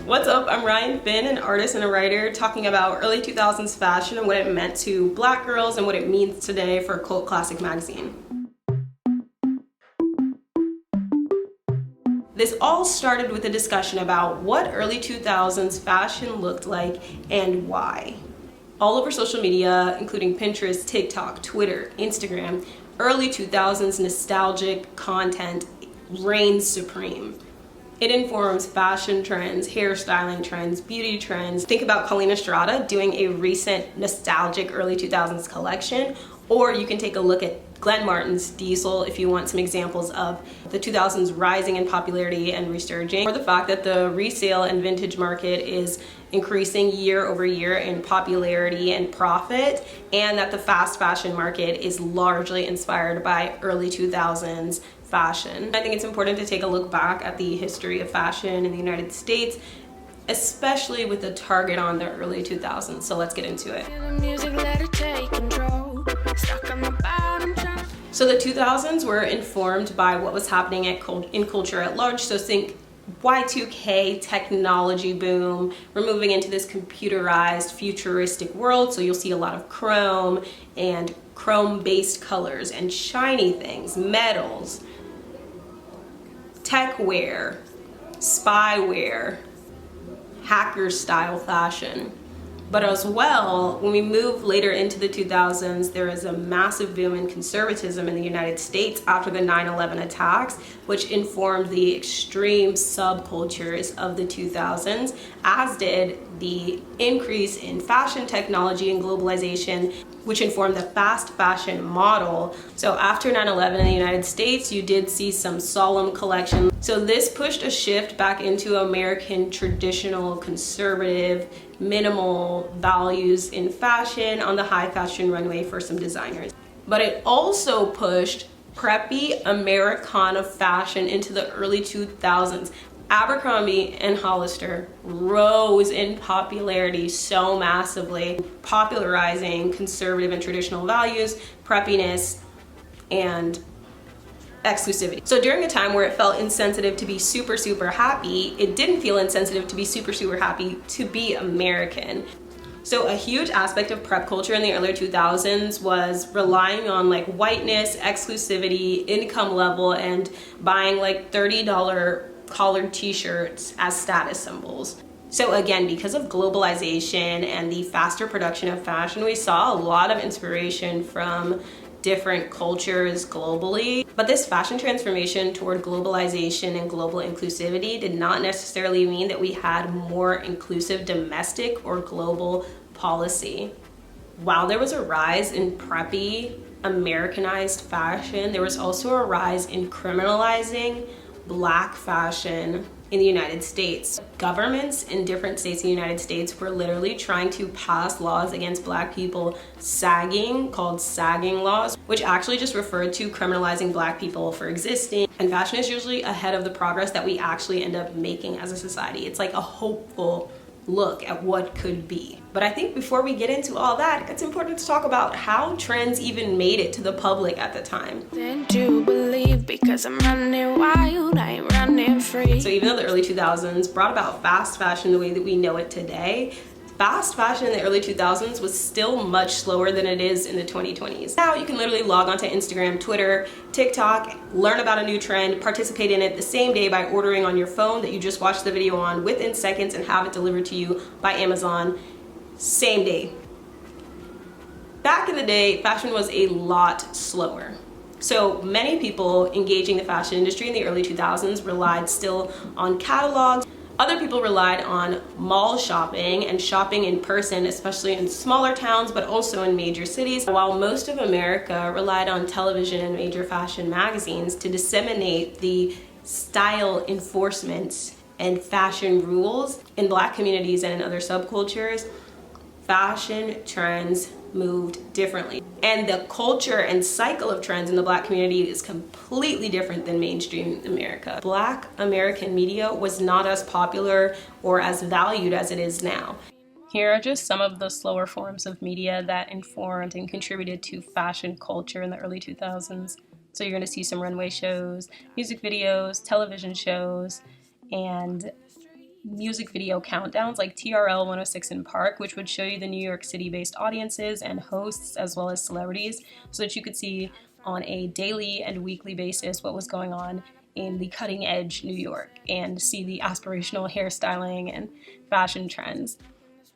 What's up? I'm Ryan Finn, an artist and a writer, talking about early 2000s fashion and what it meant to Black girls and what it means today for Cult Classic magazine. This all started with a discussion about what early 2000s fashion looked like and why. All over social media, including Pinterest, TikTok, Twitter, Instagram, early 2000s nostalgic content reigns supreme. It informs fashion trends, hairstyling trends, beauty trends. Think about Colleen Estrada doing a recent nostalgic early 2000s collection, or you can take a look at Glenn Martin's Diesel if you want some examples of the 2000s rising in popularity and resurging, or the fact that the resale and vintage market is increasing year over year in popularity and profit, and that the fast fashion market is largely inspired by early 2000s fashion. I think it's important to take a look back at the history of fashion in the United States, especially with the target on the early 2000s. So let's get into it. So the 2000s were informed by what was happening in culture at large. So think Y2K technology boom. We're moving into this computerized, futuristic world. So you'll see a lot of chrome and chrome-based colors and shiny things, metals, tech wear, spyware, hacker style fashion. But as well, when we move later into the 2000s, there is a massive boom in conservatism in the United States after the 9/11 attacks, which informed the extreme subcultures of the 2000s, as did the increase in fashion technology and globalization, which informed the fast fashion model. So after 9/11 in the United States, you did see some solemn collection. So this pushed a shift back into American traditional conservative minimal values in fashion on the high fashion runway for some designers. But it also pushed preppy Americana fashion into the early 2000s. Abercrombie and Hollister rose in popularity so massively, popularizing conservative and traditional values, preppiness, and exclusivity. So during a time where it felt insensitive to be super happy, it didn't feel insensitive to be super happy to be American. So a huge aspect of prep culture in the early 2000s was relying on like whiteness, exclusivity, income level, and buying like $30 collared t-shirts as status symbols. So again, because of globalization and the faster production of fashion, we saw a lot of inspiration from different cultures globally. But this fashion transformation toward globalization and global inclusivity did not necessarily mean that we had more inclusive domestic or global policy. While there was a rise in preppy, Americanized fashion, there was also a rise in criminalizing Black fashion in the United States. Governments in different states in the United States were literally trying to pass laws against Black people sagging, called sagging laws, which actually just referred to criminalizing Black people for existing. And fashion is usually ahead of the progress that we actually end up making as a society. It's like a hopeful look at what could be. But I think before we get into all that, it's important to talk about how trends even made it to the public at the time. Didn't you believe because I'm running wild, I ain't running free. So even though the early 2000s brought about fast fashion the way that we know it today, fast fashion in the early 2000s was still much slower than it is in the 2020s. Now you can literally log onto Instagram, Twitter, TikTok, learn about a new trend, participate in it the same day by ordering on your phone that you just watched the video on within seconds and have it delivered to you by Amazon same day. Back in the day, fashion was a lot slower. So many people engaging the fashion industry in the early 2000s relied still on catalogs. Other people relied on mall shopping and shopping in person, especially in smaller towns, but also in major cities, while most of America relied on television and major fashion magazines to disseminate the style enforcements and fashion rules. In Black communities and in other subcultures, fashion trends moved differently. And the culture and cycle of trends in the Black community is completely different than mainstream America. Black American media was not as popular or as valued as it is now. Here are just some of the slower forms of media that informed and contributed to fashion culture in the early 2000s. So you're going to see some runway shows, music videos, television shows, and music video countdowns like TRL 106 in Park, which would show you the New York City based audiences and hosts as well as celebrities, so that you could see on a daily and weekly basis what was going on in the cutting edge New York and see the aspirational hairstyling and fashion trends.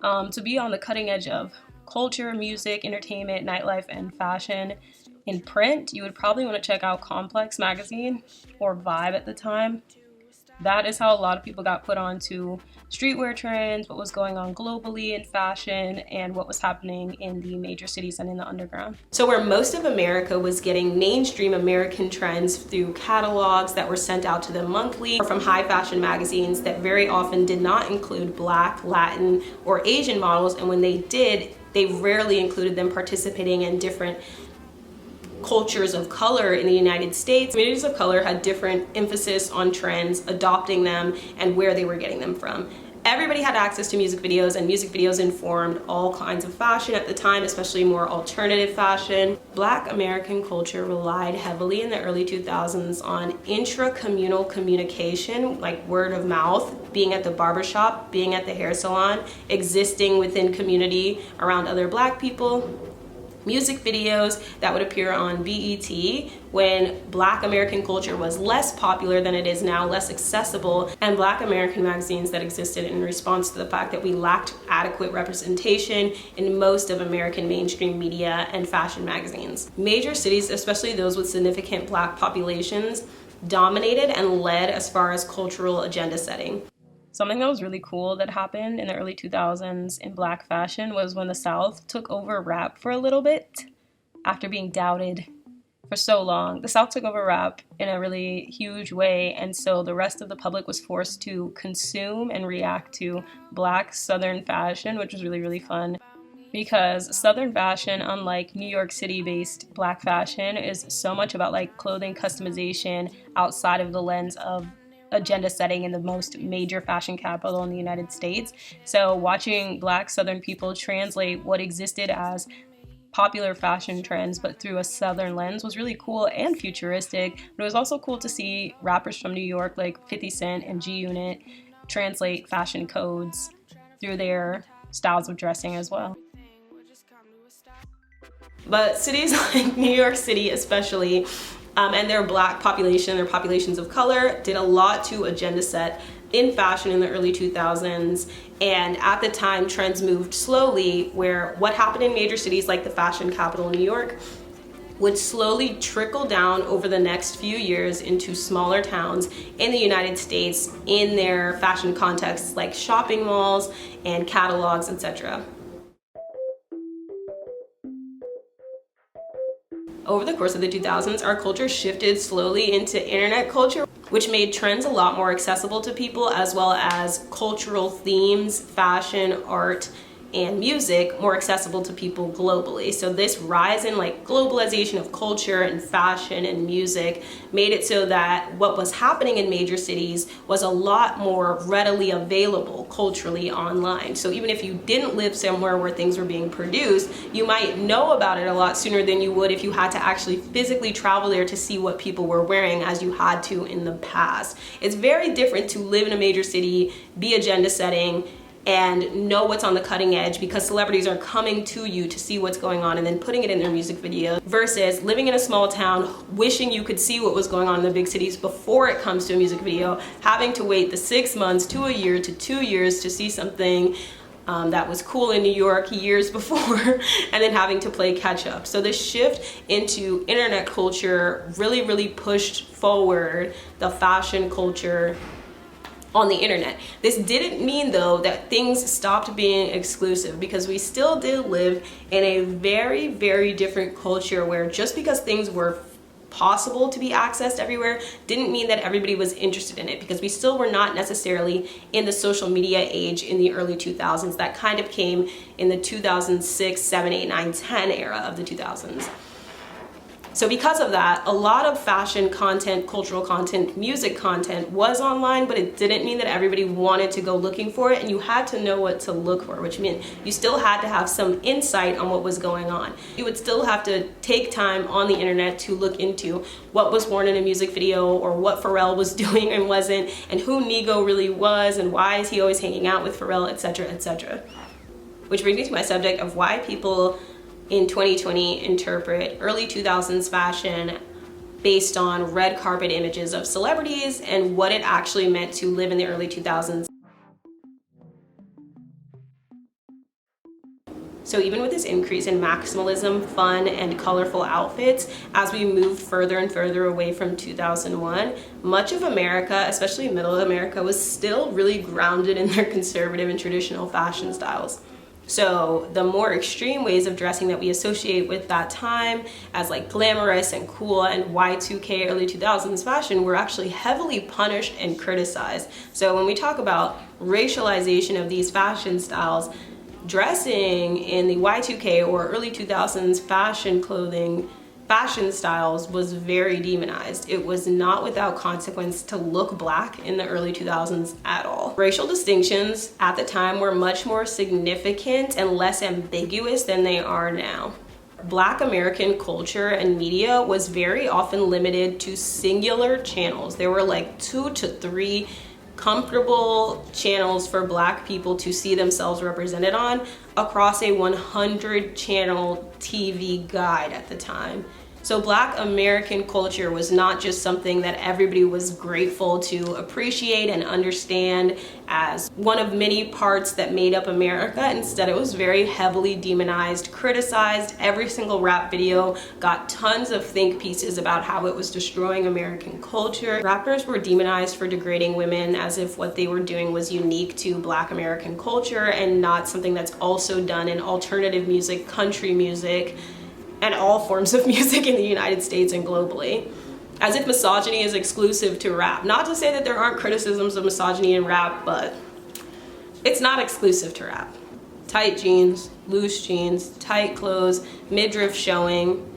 To be on the cutting edge of culture, music, entertainment, nightlife, and fashion in print, you would probably want to check out Complex magazine or Vibe at the time. That is how a lot of people got put on to streetwear trends, what was going on globally in fashion, and what was happening in the major cities and in the underground. So where most of America was getting mainstream American trends through catalogs that were sent out to them monthly, or from high fashion magazines that very often did not include Black, Latin, or Asian models, and when they did, they rarely included them participating in different cultures of color in the United States. Communities of color had different emphasis on trends, adopting them, and where they were getting them from. Everybody had access to music videos, and music videos informed all kinds of fashion at the time, especially more alternative fashion. Black American culture relied heavily in the early 2000s on intra-communal communication, like word of mouth, being at the barbershop, being at the hair salon, existing within community around other Black people. Music videos that would appear on BET when Black American culture was less popular than it is now, less accessible, and Black American magazines that existed in response to the fact that we lacked adequate representation in most of American mainstream media and fashion magazines. Major cities, especially those with significant Black populations, dominated and led as far as cultural agenda setting. Something that was really cool that happened in the early 2000s in Black fashion was when the South took over rap for a little bit after being doubted for so long. The South took over rap in a really huge way, and so the rest of the public was forced to consume and react to Black Southern fashion, which was really, really fun. Because Southern fashion, unlike New York City-based Black fashion, is so much about like clothing customization outside of the lens of agenda setting in the most major fashion capital in the United States. So watching Black Southern people translate what existed as popular fashion trends but through a Southern lens was really cool and futuristic. But it was also cool to see rappers from New York like 50 Cent and G-Unit translate fashion codes through their styles of dressing as well. But cities like New York City especially, and their Black population, their populations of color, did a lot to agenda set in fashion in the early 2000s. And at the time, trends moved slowly, where what happened in major cities like the fashion capital, New York, would slowly trickle down over the next few years into smaller towns in the United States in their fashion contexts like shopping malls and catalogs, etc. Over the course of the 2000s, our culture shifted slowly into internet culture, which made trends a lot more accessible to people, as well as cultural themes, fashion, art, and music more accessible to people globally. So this rise in like globalization of culture and fashion and music made it so that what was happening in major cities was a lot more readily available culturally online. So even if you didn't live somewhere where things were being produced, you might know about it a lot sooner than you would if you had to actually physically travel there to see what people were wearing as you had to in the past. It's very different to live in a major city, be agenda setting, and know what's on the cutting edge because celebrities are coming to you to see what's going on and then putting it in their music video, versus living in a small town, wishing you could see what was going on in the big cities before it comes to a music video, having to wait the 6 months to a year to 2 years to see something that was cool in New York years before, and then having to play catch up. So this shift into internet culture really, really pushed forward the fashion culture on the internet. This didn't mean though that things stopped being exclusive, because we still did live in a very, very different culture where just because things were possible to be accessed everywhere didn't mean that everybody was interested in it, because we still were not necessarily in the social media age in the early 2000s. That kind of came in the 2006, 7, 8, 9, 10 era of the 2000s. So because of that, a lot of fashion content, cultural content, music content was online, but it didn't mean that everybody wanted to go looking for it, and you had to know what to look for, which meant you still had to have some insight on what was going on. You would still have to take time on the internet to look into what was worn in a music video, or what Pharrell was doing and wasn't, and who Nigo really was, and why is he always hanging out with Pharrell, etc., etc. Which brings me to my subject of why people in 2020 interpret early 2000s fashion based on red carpet images of celebrities and what it actually meant to live in the early 2000s. So even with this increase in maximalism, fun, and colorful outfits, as we move further and further away from 2001, much of America, especially middle America, was still really grounded in their conservative and traditional fashion styles. So the more extreme ways of dressing that we associate with that time as like glamorous and cool and Y2K early 2000s fashion were actually heavily punished and criticized. So when we talk about racialization of these fashion styles, dressing in the Y2K or early 2000s fashion styles was very demonized. It was not without consequence to look black in the early 2000s at all. Racial distinctions at the time were much more significant and less ambiguous than they are now. Black American culture and media was very often limited to singular channels. There were like 2 to 3 comfortable channels for Black people to see themselves represented on across a 100 channel TV guide at the time. So Black American culture was not just something that everybody was grateful to appreciate and understand as one of many parts that made up America. Instead, it was very heavily demonized, criticized. Every single rap video got tons of think pieces about how it was destroying American culture. Rappers were demonized for degrading women as if what they were doing was unique to Black American culture and not something that's also done in alternative music, country music, and all forms of music in the United States and globally. As if misogyny is exclusive to rap. Not to say that there aren't criticisms of misogyny in rap, but it's not exclusive to rap. Tight jeans, loose jeans, tight clothes, midriff showing.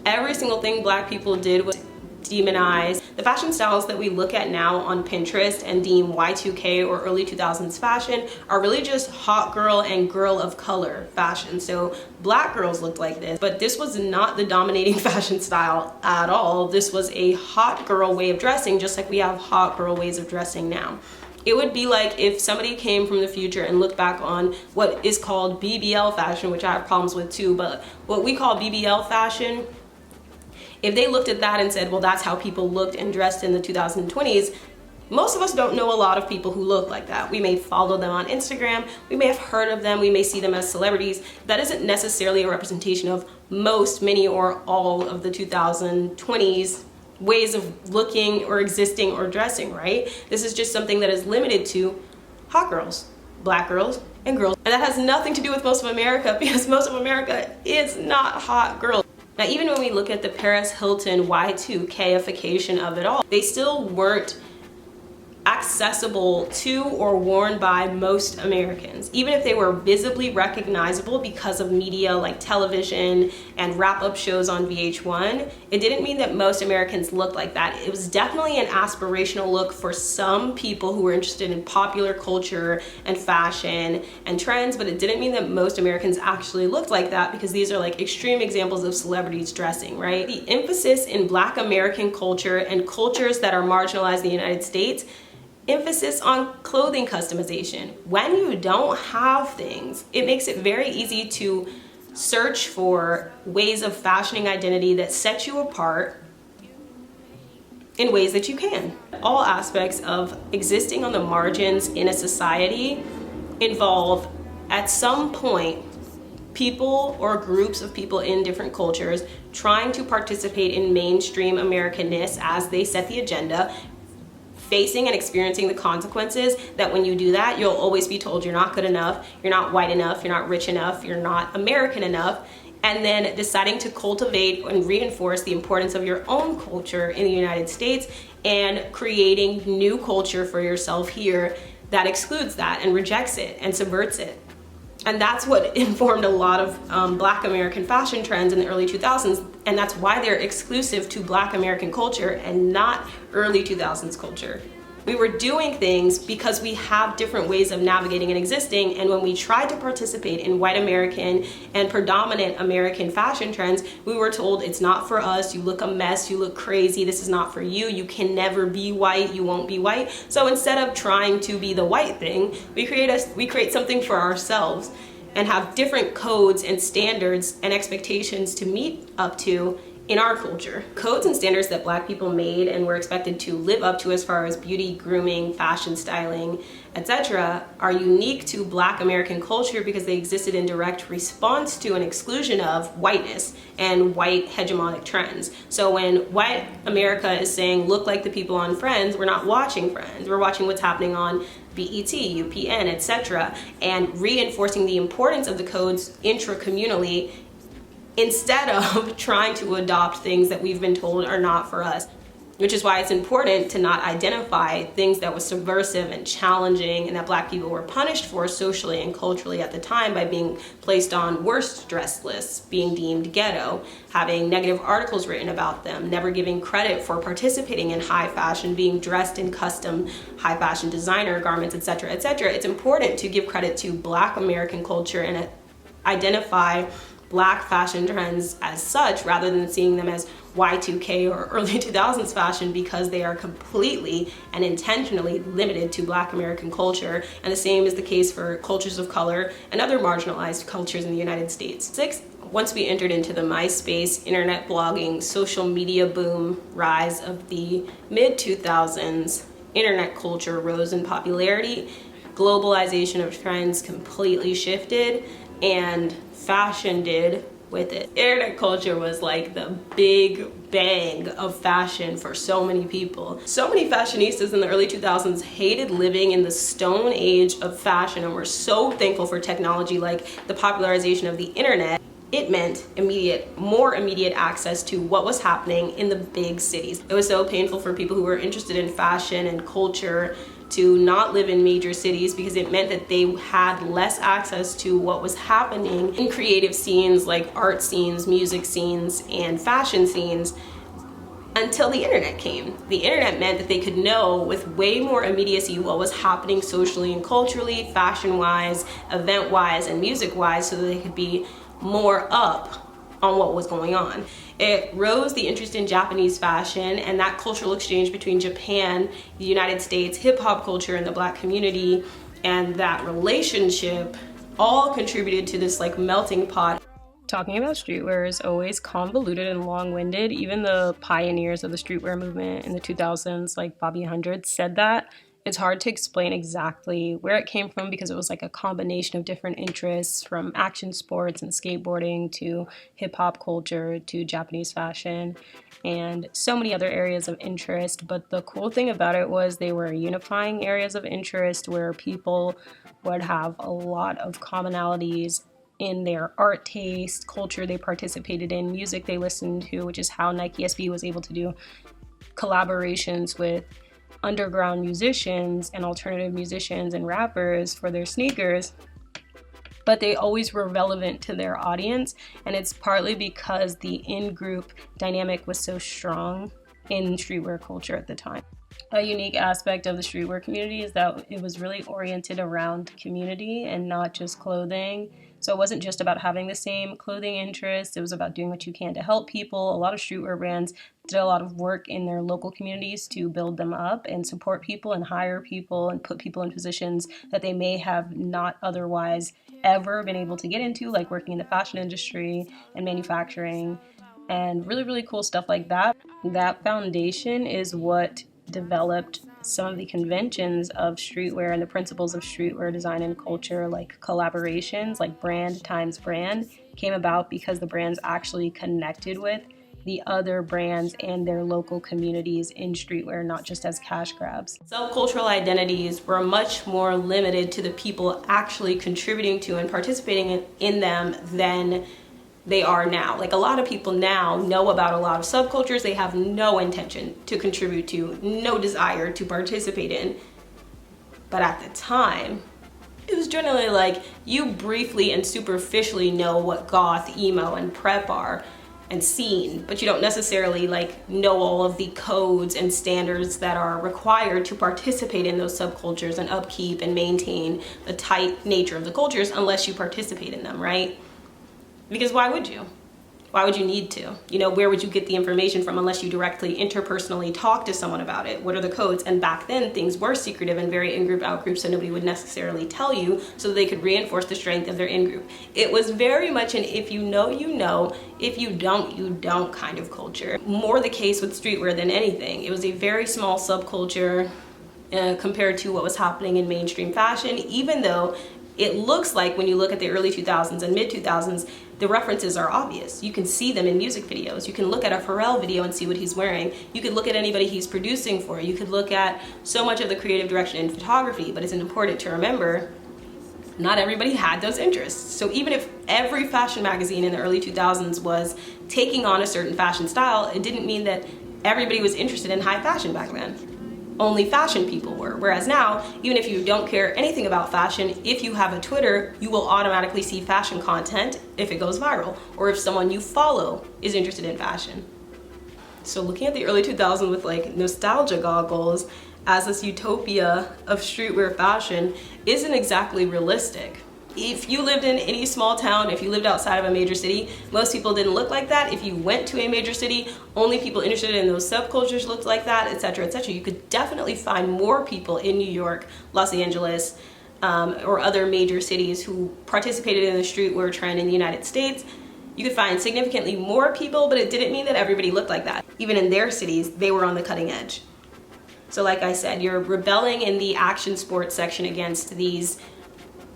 Every single thing Black people did was demonized. The fashion styles that we look at now on Pinterest and deem Y2K or early 2000s fashion are really just hot girl and girl of color fashion. So Black girls looked like this, but this was not the dominating fashion style at all. This was a hot girl way of dressing, just like we have hot girl ways of dressing now. It would be like if somebody came from the future and looked back on what is called BBL fashion, which I have problems with too, but what we call BBL fashion, if they looked at that and said, well, that's how people looked and dressed in the 2020s, most of us don't know a lot of people who look like that. We may follow them on Instagram, we may have heard of them, we may see them as celebrities. That isn't necessarily a representation of most, many, or all of the 2020s ways of looking or existing or dressing, right? This is just something that is limited to hot girls, Black girls, and girls. And that has nothing to do with most of America, because most of America is not hot girls. Now, even when we look at the Paris Hilton Y2K-ification of it all, they still weren't accessible to or worn by most Americans. Even if they were visibly recognizable because of media like television and wrap-up shows on VH1, it didn't mean that most Americans looked like that. It was definitely an aspirational look for some people who were interested in popular culture and fashion and trends, but it didn't mean that most Americans actually looked like that, because these are like extreme examples of celebrities dressing, right? The emphasis in Black American culture and cultures that are marginalized in the United States, emphasis on clothing customization. When you don't have things, it makes it very easy to search for ways of fashioning identity that set you apart in ways that you can. All aspects of existing on the margins in a society involve, at some point, people or groups of people in different cultures trying to participate in mainstream Americanness as they set the agenda, facing and experiencing the consequences that when you do that, you'll always be told you're not good enough, you're not white enough, you're not rich enough, you're not American enough, and then deciding to cultivate and reinforce the importance of your own culture in the United States and creating new culture for yourself here that excludes that and rejects it and subverts it. And that's what informed a lot of Black American fashion trends in the early 2000s. And that's why they're exclusive to Black American culture and not early 2000s culture. We were doing things because we have different ways of navigating and existing, and when we tried to participate in white American and predominant American fashion trends, we were told it's not for us, you look a mess, you look crazy, this is not for you, you can never be white, you won't be white. So instead of trying to be the white thing, we create something for ourselves and have different codes and standards and expectations to meet up to in our culture. Codes and standards that Black people made and were expected to live up to as far as beauty, grooming, fashion, styling, etc., are unique to Black American culture because they existed in direct response to an exclusion of whiteness and white hegemonic trends. So when white America is saying, look like the people on Friends, we're not watching Friends, we're watching what's happening on BET, UPN, etc., and reinforcing the importance of the codes intracommunally instead of trying to adopt things that we've been told are not for us. Which is why it's important to not identify things that was subversive and challenging and that Black people were punished for socially and culturally at the time by being placed on worst dressed lists, being deemed ghetto, having negative articles written about them, never giving credit for participating in high fashion, being dressed in custom high fashion designer garments, etc., etc. It's important to give credit to Black American culture and identify Black fashion trends as such rather than seeing them as Y2K or early 2000s fashion, because they are completely and intentionally limited to Black American culture. And the same is the case for cultures of color and other marginalized cultures in the United States. 6. Once we entered into the MySpace, internet blogging, social media boom, rise of the mid-2000s, internet culture rose in popularity, globalization of trends completely shifted, and fashion did with it. Internet culture was like the big bang of fashion for so many people. So many fashionistas in the early 2000s hated living in the stone age of fashion and were so thankful for technology like the popularization of the internet. It meant more immediate access to what was happening in the big cities. It was so painful for people who were interested in fashion and culture to not live in major cities because it meant that they had less access to what was happening in creative scenes like art scenes, music scenes, and fashion scenes until the internet came. The internet meant that they could know with way more immediacy what was happening socially and culturally, fashion-wise, event-wise, and music-wise, so that they could be more up on what was going on. It rose the interest in Japanese fashion and that cultural exchange between Japan, the United States, hip-hop culture, and the Black community, and that relationship all contributed to this like melting pot. Talking about streetwear is always convoluted and long-winded. Even the pioneers of the streetwear movement in the 2000s, like Bobby Hundred, said that. It's hard to explain exactly where it came from because it was like a combination of different interests, from action sports and skateboarding to hip-hop culture to Japanese fashion and so many other areas of interest. But the cool thing about it was they were unifying areas of interest where people would have a lot of commonalities in their art taste, culture they participated in, music they listened to, which is how Nike SB was able to do collaborations with underground musicians and alternative musicians and rappers for their sneakers, but they always were relevant to their audience. And it's partly because the in-group dynamic was so strong in streetwear culture at the time. A unique aspect of the streetwear community is that it was really oriented around community and not just clothing. So it wasn't just about having the same clothing interests, it was about doing what you can to help people. A lot of streetwear brands did a lot of work in their local communities to build them up and support people and hire people and put people in positions that they may have not otherwise ever been able to get into, like working in the fashion industry and manufacturing and really, really cool stuff like that. That foundation is what developed some of the conventions of streetwear and the principles of streetwear design and culture, like collaborations, like brand times brand, came about because the brands actually connected with the other brands and their local communities in streetwear, not just as cash grabs. Subcultural identities were much more limited to the people actually contributing to and participating in them than they are now. Like, a lot of people now know about a lot of subcultures they have no intention to contribute to, no desire to participate in. But at the time, It was generally like you briefly and superficially know what goth, emo, and prep are and scene, but you don't necessarily like know all of the codes and standards that are required to participate in those subcultures and upkeep and maintain the tight nature of the cultures unless you participate in them, right? Because why would you? Why would you need to? You know, where would you get the information from unless you directly interpersonally talk to someone about it? What are the codes? And back then things were secretive and very in-group, out-group, so nobody would necessarily tell you so that they could reinforce the strength of their in-group. It was very much an if you know, you know, if you don't kind of culture. More the case with streetwear than anything. It was a very small subculture compared to what was happening in mainstream fashion, even though it looks like when you look at the early 2000s and mid 2000s, the references are obvious. You can see them in music videos. You can look at a Pharrell video and see what he's wearing. You could look at anybody he's producing for. You could look at so much of the creative direction in photography, but it's important to remember not everybody had those interests. So even if every fashion magazine in the early 2000s was taking on a certain fashion style, it didn't mean that everybody was interested in high fashion back then. Only fashion people were. Whereas now, even if you don't care anything about fashion, if you have a Twitter, you will automatically see fashion content if it goes viral, or if someone you follow is interested in fashion. So looking at the early 2000s with like nostalgia goggles as this utopia of streetwear fashion isn't exactly realistic. If you lived in any small town, if you lived outside of a major city, most people didn't look like that. If you went to a major city, only people interested in those subcultures looked like that, etc., etc. You could definitely find more people in New York, Los Angeles, or other major cities who participated in the streetwear trend in the United States. You could find significantly more people, but it didn't mean that everybody looked like that. Even in their cities, they were on the cutting edge. So like I said, you're rebelling in the action sports section against these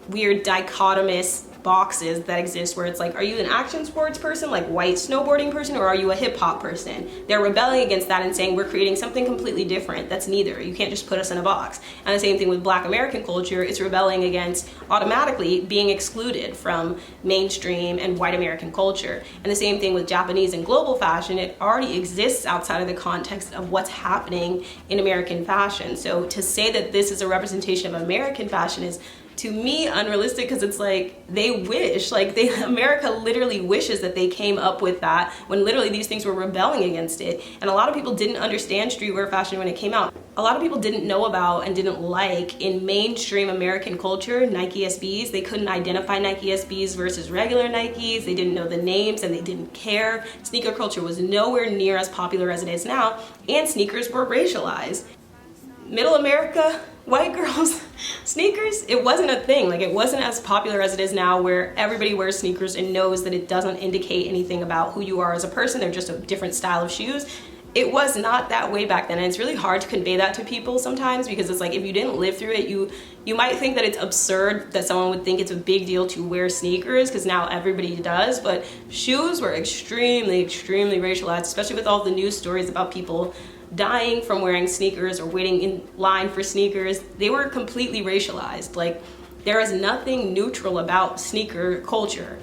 weird dichotomous boxes that exist where it's like, are you an action sports person, like white snowboarding person, or are you a hip hop person? They're rebelling against that and saying we're creating something completely different. That's neither. You can't just put us in a box. And the same thing with Black American culture. It's rebelling against automatically being excluded from mainstream and white American culture. And the same thing with Japanese and global fashion. It already exists outside of the context of what's happening in American fashion. So to say that this is a representation of American fashion is, to me, unrealistic, because it's like they wish, like America literally wishes that they came up with that when literally these things were rebelling against it. And a lot of people didn't understand streetwear fashion when it came out. A lot of people didn't know about and didn't like in mainstream American culture Nike SBs. They couldn't identify Nike SBs versus regular Nikes. They didn't know the names and they didn't care. Sneaker culture was nowhere near as popular as it is now, and sneakers were racialized. Middle America, white girls, sneakers, it wasn't a thing. Like, it wasn't as popular as it is now, where everybody wears sneakers and knows that it doesn't indicate anything about who you are as a person. They're just a different style of shoes. It was not that way back then, and it's really hard to convey that to people sometimes, because it's like, if you didn't live through it, you might think that it's absurd that someone would think it's a big deal to wear sneakers, because now everybody does. But shoes were extremely, extremely racialized, especially with all the news stories about people dying from wearing sneakers or waiting in line for sneakers. They were completely racialized. Like, there is nothing neutral about sneaker culture.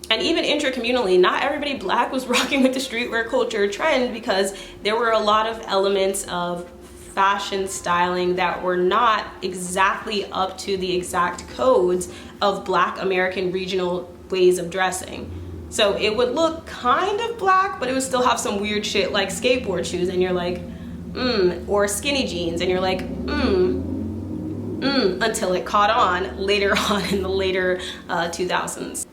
And even intracommunally, not everybody Black was rocking with the streetwear culture trend, because there were a lot of elements of fashion styling that were not exactly up to the exact codes of Black American regional ways of dressing. So it would look kind of Black, but it would still have some weird shit like skateboard shoes, and you're like, or skinny jeans, and you're like, until it caught on later on in the later 2000s.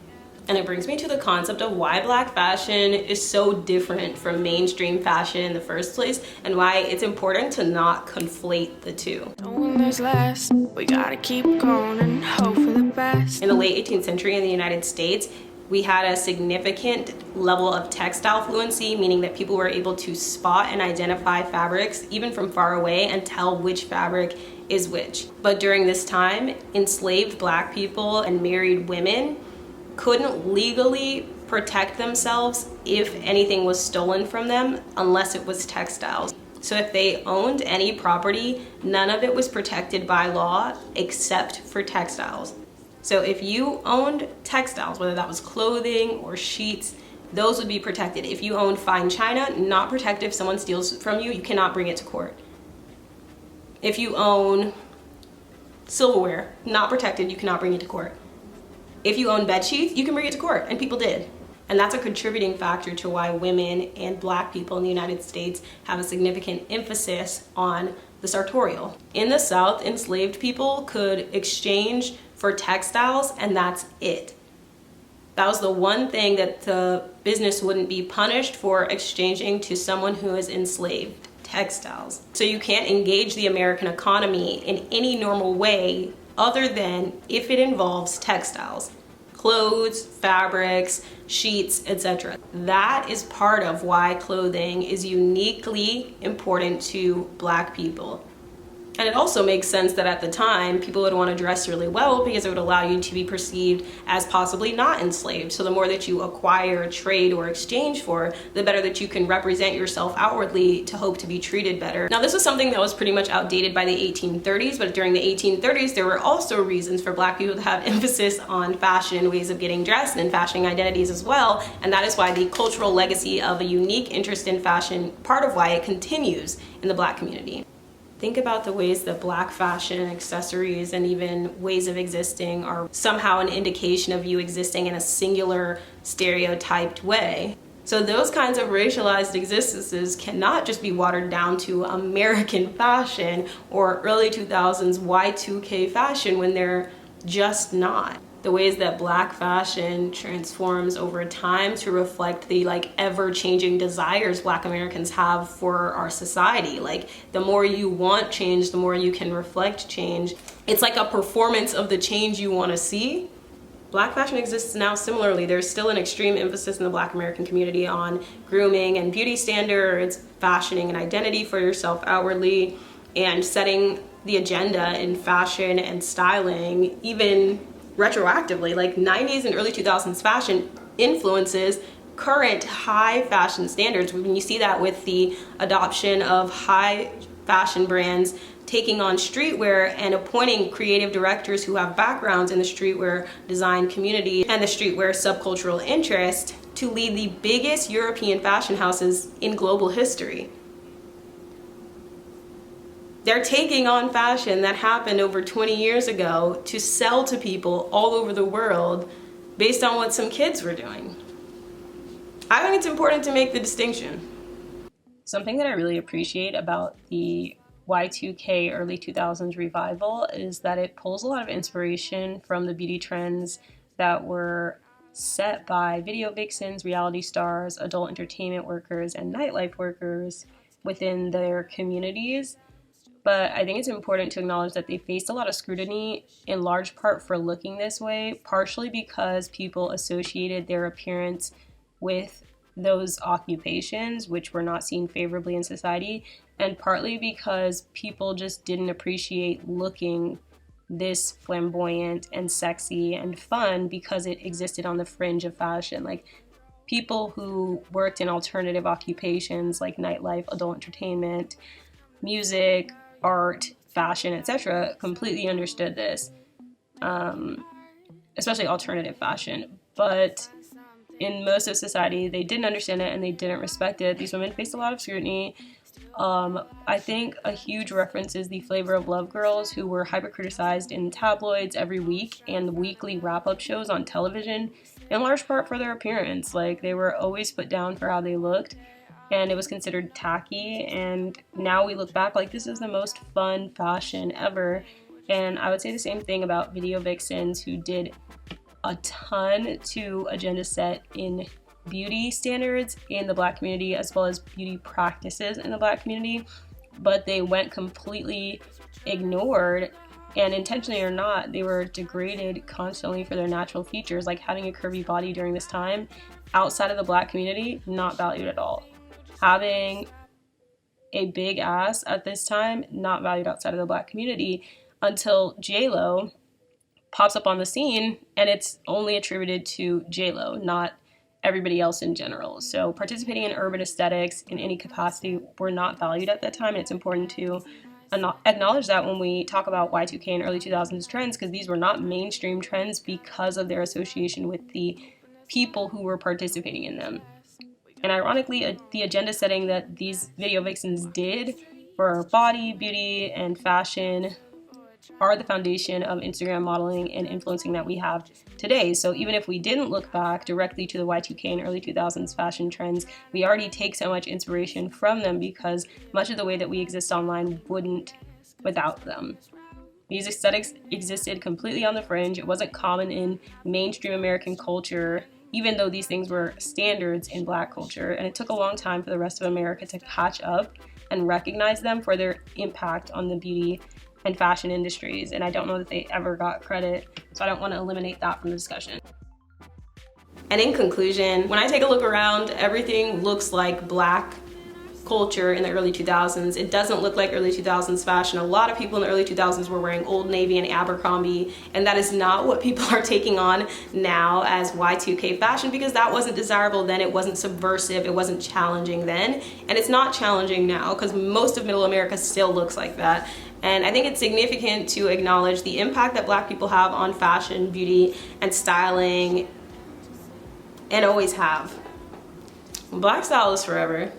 And it brings me to the concept of why Black fashion is so different from mainstream fashion in the first place, and why it's important to not conflate the two. When there's less, we gotta keep going and hope for the best. In the late 18th century in the United States, we had a significant level of textile fluency, meaning that people were able to spot and identify fabrics even from far away and tell which fabric is which. But during this time, enslaved Black people and married women couldn't legally protect themselves if anything was stolen from them unless it was textiles. So if they owned any property, none of it was protected by law except for textiles. So if you owned textiles, whether that was clothing or sheets, those would be protected. If you owned fine china, not protected. If someone steals from you, you cannot bring it to court. If you own Silverware, not protected, you cannot bring it to court. If you own bed sheets, you can bring it to court, and people did. And that's a contributing factor to why women and Black people in the United States have a significant emphasis on the sartorial. In the South, enslaved people could exchange for textiles, and that's it. That was the one thing that the business wouldn't be punished for, exchanging to someone who is enslaved. Textiles. So you can't engage the American economy in any normal way other than if it involves textiles. Clothes, fabrics, sheets, etc. That is part of why clothing is uniquely important to Black people. And it also makes sense that at the time, people would want to dress really well because it would allow you to be perceived as possibly not enslaved. So the more that you acquire, trade, or exchange for, the better that you can represent yourself outwardly to hope to be treated better. Now, this was something that was pretty much outdated by the 1830s, but during the 1830s, there were also reasons for Black people to have emphasis on fashion and ways of getting dressed and fashion identities as well. And that is why the cultural legacy of a unique interest in fashion, part of why it continues in the Black community. Think about the ways that Black fashion, accessories, and even ways of existing are somehow an indication of you existing in a singular, stereotyped way. So those kinds of racialized existences cannot just be watered down to American fashion or early 2000s Y2K fashion when they're just not. The ways that Black fashion transforms over time to reflect the ever-changing desires Black Americans have for our society. Like, the more you want change, the more you can reflect change. It's like a performance of the change you want to see. Black fashion exists now similarly. There's still an extreme emphasis in the Black American community on grooming and beauty standards, fashioning an identity for yourself outwardly, and setting the agenda in fashion and styling, even retroactively. Like, 90s and early 2000s fashion influences current high fashion standards. When you see that with the adoption of high fashion brands taking on streetwear and appointing creative directors who have backgrounds in the streetwear design community and the streetwear subcultural interest to lead the biggest European fashion houses in global history. They're taking on fashion that happened over 20 years ago to sell to people all over the world based on what some kids were doing. I think it's important to make the distinction. Something that I really appreciate about the Y2K early 2000s revival is that it pulls a lot of inspiration from the beauty trends that were set by video vixens, reality stars, adult entertainment workers, and nightlife workers within their communities. But I think it's important to acknowledge that they faced a lot of scrutiny, in large part for looking this way, partially because people associated their appearance with those occupations, which were not seen favorably in society, and partly because people just didn't appreciate looking this flamboyant and sexy and fun because it existed on the fringe of fashion. Like, people who worked in alternative occupations like nightlife, adult entertainment, music, art, fashion, etc. completely understood this, especially alternative fashion. But in most of society, they didn't understand it and they didn't respect it. These women faced a lot of scrutiny. I think a huge reference is the Flavor of Love girls, who were hyper-criticized in tabloids every week and the weekly wrap-up shows on television, in large part for their appearance. Like, they were always put down for how they looked, and it was considered tacky. And now we look back like this is the most fun fashion ever. And I would say the same thing about video vixens, who did a ton to agenda set in beauty standards in the Black community as well as beauty practices in the Black community, but they went completely ignored, and intentionally or not, they were degraded constantly for their natural features. Like, having a curvy body during this time outside of the Black community, not valued at all. Having a big ass at this time, not valued outside of the Black community, until J-Lo pops up on the scene, and it's only attributed to J-Lo, not everybody else in general. So participating in urban aesthetics in any capacity were not valued at that time, and it's important to acknowledge that when we talk about Y2K and early 2000s trends, because these were not mainstream trends because of their association with the people who were participating in them. And ironically, the agenda setting that these video vixens did for body, beauty, and fashion are the foundation of Instagram modeling and influencing that we have today. So even if we didn't look back directly to the Y2K and early 2000s fashion trends, we already take so much inspiration from them because much of the way that we exist online wouldn't without them. These aesthetics existed completely on the fringe. It wasn't common in mainstream American culture, even though these things were standards in Black culture. And it took a long time for the rest of America to catch up and recognize them for their impact on the beauty and fashion industries. And I don't know that they ever got credit, so I don't want to eliminate that from the discussion. And in conclusion, when I take a look around, everything looks like Black culture in the early 2000s. It doesn't look like early 2000s fashion. A lot of people in the early 2000s were wearing Old Navy and Abercrombie, and that is not what people are taking on now as Y2K fashion, because that wasn't desirable then, it wasn't subversive, it wasn't challenging then, and it's not challenging now because most of middle America still looks like that. And I think it's significant to acknowledge the impact that Black people have on fashion, beauty, and styling, and always have. Black style is forever.